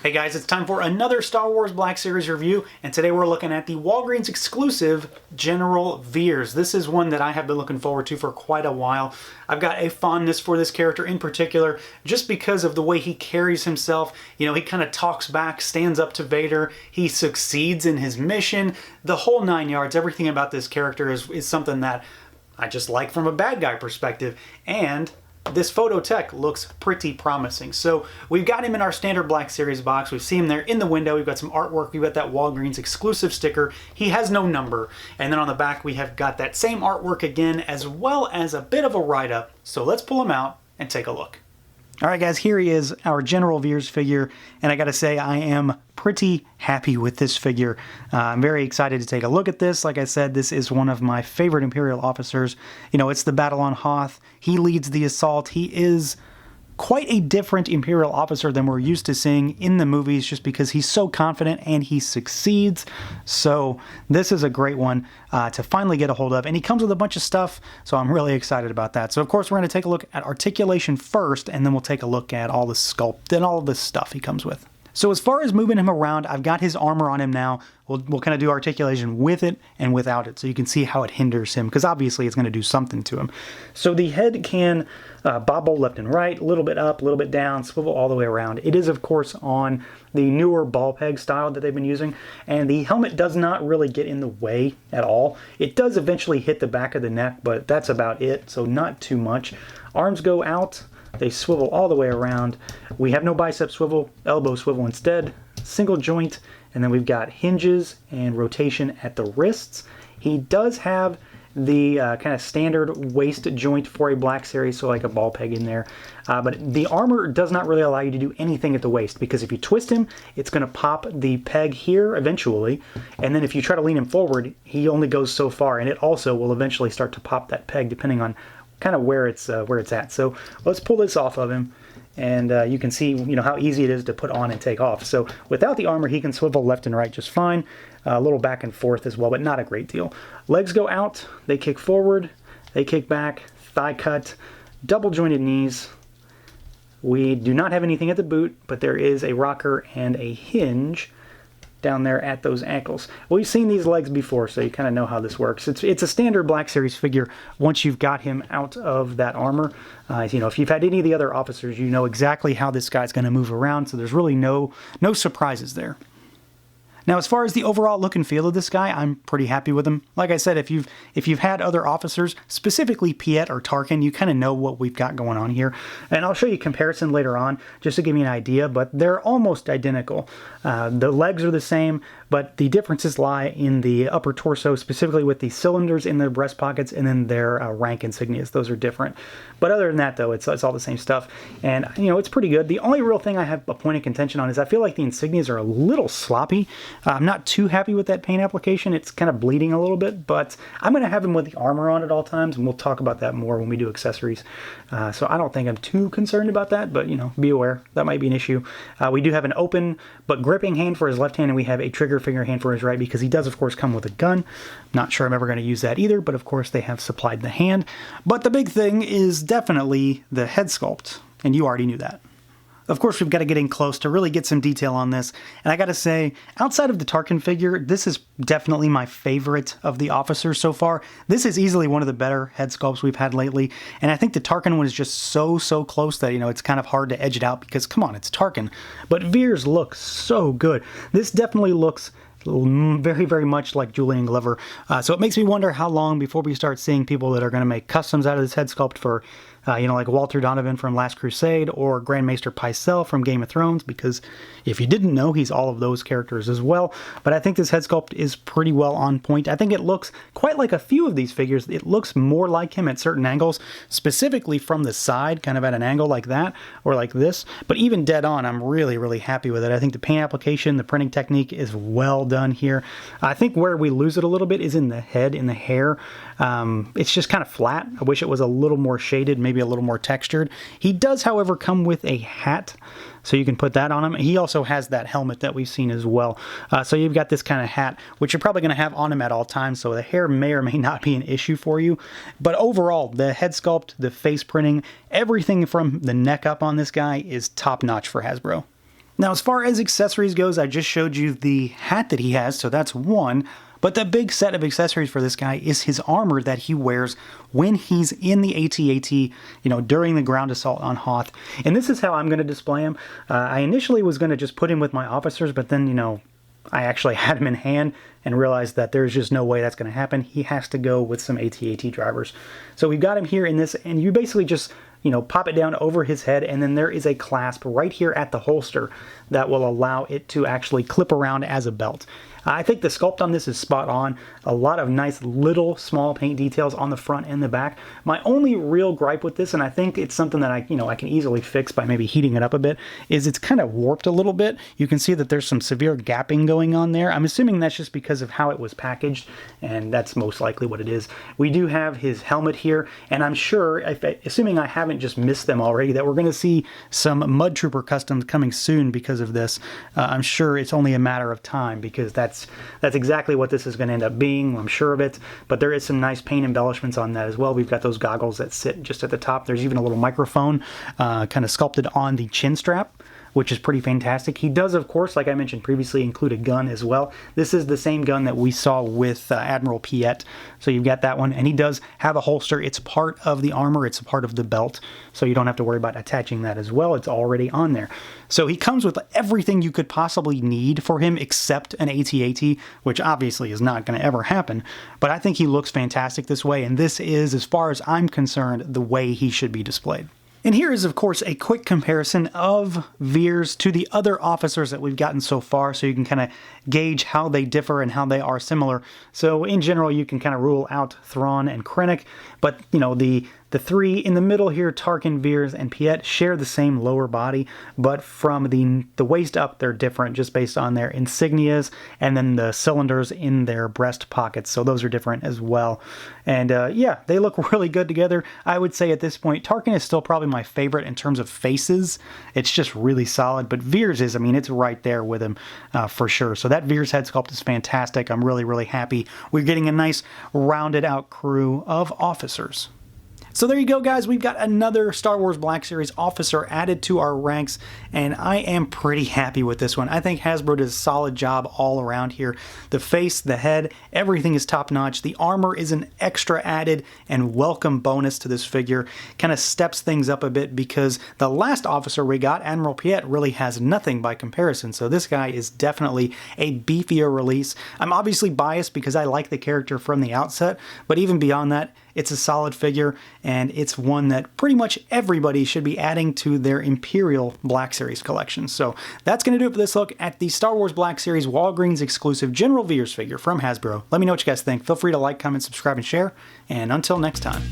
Hey guys, it's time for another Star Wars Black Series review, and today we're looking at the Walgreens exclusive General Veers. This is one that I have been looking forward to for quite a while. I've got a fondness for this character in particular, just because of the way he carries himself. You know, he kind of talks back, stands up to Vader, he succeeds in his mission, the whole 9 yards. Everything about this character is something that I just like from a bad guy perspective, and this photo tech looks pretty promising. So we've got him in our standard Black Series box. We see him there in the window. We've got some artwork. We've got that Walgreens exclusive sticker. He has no number. And then on the back, we have got that same artwork again, as well as a bit of a write-up. So let's pull him out and take a look. All right, guys, here he is, our General Veers figure, and I gotta say, I am pretty happy with this figure. I'm very excited to take a look at this. Like I said, this is one of my favorite Imperial officers. You know, it's the battle on Hoth. He leads the assault. He is quite a different Imperial officer than we're used to seeing in the movies, just because he's so confident and he succeeds. So this is a great one to finally get a hold of, and he comes with a bunch of stuff, so I'm really excited about that. So of course we're going to take a look at articulation first, and then we'll take a look at all the sculpt and all of the stuff he comes with. So as far as moving him around, I've got his armor on him now. We'll kind of do articulation with it and without it, so you can see how it hinders him, because obviously it's going to do something to him. So the head can bobble left and right, a little bit up, a little bit down, swivel all the way around. It is, of course, on the newer ball peg style that they've been using, and the helmet does not really get in the way at all. It does eventually hit the back of the neck, but that's about it, so not too much. Arms go out. They swivel all the way around. We have no bicep swivel, elbow swivel instead, single joint, and then we've got hinges and rotation at the wrists. He does have the kind of standard waist joint for a Black Series, so like a ball peg in there. But the armor does not really allow you to do anything at the waist, because if you twist him, it's going to pop the peg here eventually, and then if you try to lean him forward, he only goes so far, and it also will eventually start to pop that peg depending on kind of where it's at. So let's pull this off of him, and you can see, you know, how easy it is to put on and take off. So without the armor, he can swivel left and right just fine, a little back and forth as well, but not a great deal. Legs go out, they kick forward, they kick back, thigh cut, double jointed knees. We do not have anything at the boot, but there is a rocker and a hinge down there at those ankles. We've seen these legs before, so you kind of know how this works. It's a standard Black Series figure once you've got him out of that armor. You know, if you've had any of the other officers, you know exactly how this guy's going to move around, so there's really no surprises there. Now, as far as the overall look and feel of this guy, I'm pretty happy with him. Like I said, if you've had other officers, specifically Piet or Tarkin, you kind of know what we've got going on here. And I'll show you a comparison later on, just to give you an idea, but they're almost identical. The legs are the same, but the differences lie in the upper torso, specifically with the cylinders in their breast pockets, and then their rank insignias. Those are different. But other than that, though, it's all the same stuff. And, you know, it's pretty good. The only real thing I have a point of contention on is I feel like the insignias are a little sloppy. I'm not too happy with that paint application. It's kind of bleeding a little bit, but I'm going to have him with the armor on at all times, and we'll talk about that more when we do accessories. So I don't think I'm too concerned about that, but, you know, be aware. That might be an issue. We do have an open but gripping hand for his left hand, and we have a trigger finger hand for his right, because he does, of course, come with a gun. Not sure I'm ever going to use that either, but of course they have supplied the hand. But the big thing is definitely the head sculpt, and you already knew that. Of course, we've got to get in close to really get some detail on this, and I gotta say, outside of the Tarkin figure, this is definitely my favorite of the officers so far. This is easily one of the better head sculpts we've had lately, and I think the Tarkin one is just so close that, you know, it's kind of hard to edge it out, because, come on, it's Tarkin. But Veers looks so good. This definitely looks very much like Julian Glover, so it makes me wonder how long before we start seeing people that are going to make customs out of this head sculpt for you know, like Walter Donovan from Last Crusade, or Grand Maester Pycelle from Game of Thrones, because if you didn't know, he's all of those characters as well. But I think this head sculpt is pretty well on point. I think it looks quite like a few of these figures. It looks more like him at certain angles, specifically from the side, kind of at an angle like that, or like this. But even dead on, I'm really happy with it. I think the paint application, the printing technique is well done here. I think where we lose it a little bit is in the head, in the hair. It's just kind of flat. I wish it was a little more shaded, maybe a little more textured. He does, however, come with a hat, so you can put that on him. He also has that helmet that we've seen as well. So you've got this kind of hat, which you're probably going to have on him at all times, so the hair may or may not be an issue for you. But overall, the head sculpt, the face printing, everything from the neck up on this guy is top-notch for Hasbro. Now, as far as accessories goes, I just showed you the hat that he has, so that's one. But the big set of accessories for this guy is his armor that he wears when he's in the AT-AT, you know, during the ground assault on Hoth. And this is how I'm going to display him. I initially was going to just put him with my officers, but then, you know, I actually had him in hand and realized that there's just no way that's going to happen. He has to go with some AT-AT drivers. So we've got him here in this, and you basically just, you know, pop it down over his head, and then there is a clasp right here at the holster that will allow it to actually clip around as a belt. I think the sculpt on this is spot on. A lot of nice little small paint details on the front and the back. My only real gripe with this, and I think it's something that I can easily fix by maybe heating it up a bit, is it's kind of warped a little bit. You can see that there's some severe gapping going on there. I'm assuming that's just because of how it was packaged, and that's most likely what it is. We do have his helmet here, and I'm sure, assuming I haven't just missed them already, that we're going to see some Mud Trooper customs coming soon because of this. I'm sure it's only a matter of time, because that's exactly what this is going to end up being. I'm sure of it, but there is some nice paint embellishments on that as well. We've got those goggles that sit just at the top. There's even a little microphone kind of sculpted on the chin strap, which is pretty fantastic. He does, of course, like I mentioned previously, include a gun as well. This is the same gun that we saw with Admiral Piet, so you've got that one, and he does have a holster. It's part of the armor, it's a part of the belt, so you don't have to worry about attaching that as well. It's already on there. So he comes with everything you could possibly need for him except an AT-AT, which obviously is not going to ever happen, but I think he looks fantastic this way, and this is, as far as I'm concerned, the way he should be displayed. And here is, of course, a quick comparison of Veers to the other officers that we've gotten so far, so you can kind of gauge how they differ and how they are similar. So in general, you can kind of rule out Thrawn and Krennic, but, you know, the three in the middle here, Tarkin, Veers, and Piet, share the same lower body, but from the waist up, they're different just based on their insignias and then the cylinders in their breast pockets. So those are different as well. And yeah, they look really good together. I would say at this point, Tarkin is still probably my favorite in terms of faces. It's just really solid, but Veers is, I mean, it's right there with him for sure. So that Veers head sculpt is fantastic. I'm really, really happy. We're getting a nice rounded out crew of officers. So there you go, guys. We've got another Star Wars Black Series officer added to our ranks, and I am pretty happy with this one. I think Hasbro does a solid job all around here. The face, the head, everything is top-notch. The armor is an extra added and welcome bonus to this figure. Kind of steps things up a bit because the last officer we got, Admiral Piet, really has nothing by comparison, so this guy is definitely a beefier release. I'm obviously biased because I like the character from the outset, but even beyond that, it's a solid figure, and it's one that pretty much everybody should be adding to their Imperial Black Series collection. So that's going to do it for this look at the Star Wars Black Series Walgreens exclusive General Veers figure from Hasbro. Let me know what you guys think. Feel free to like, comment, subscribe, and share, and until next time.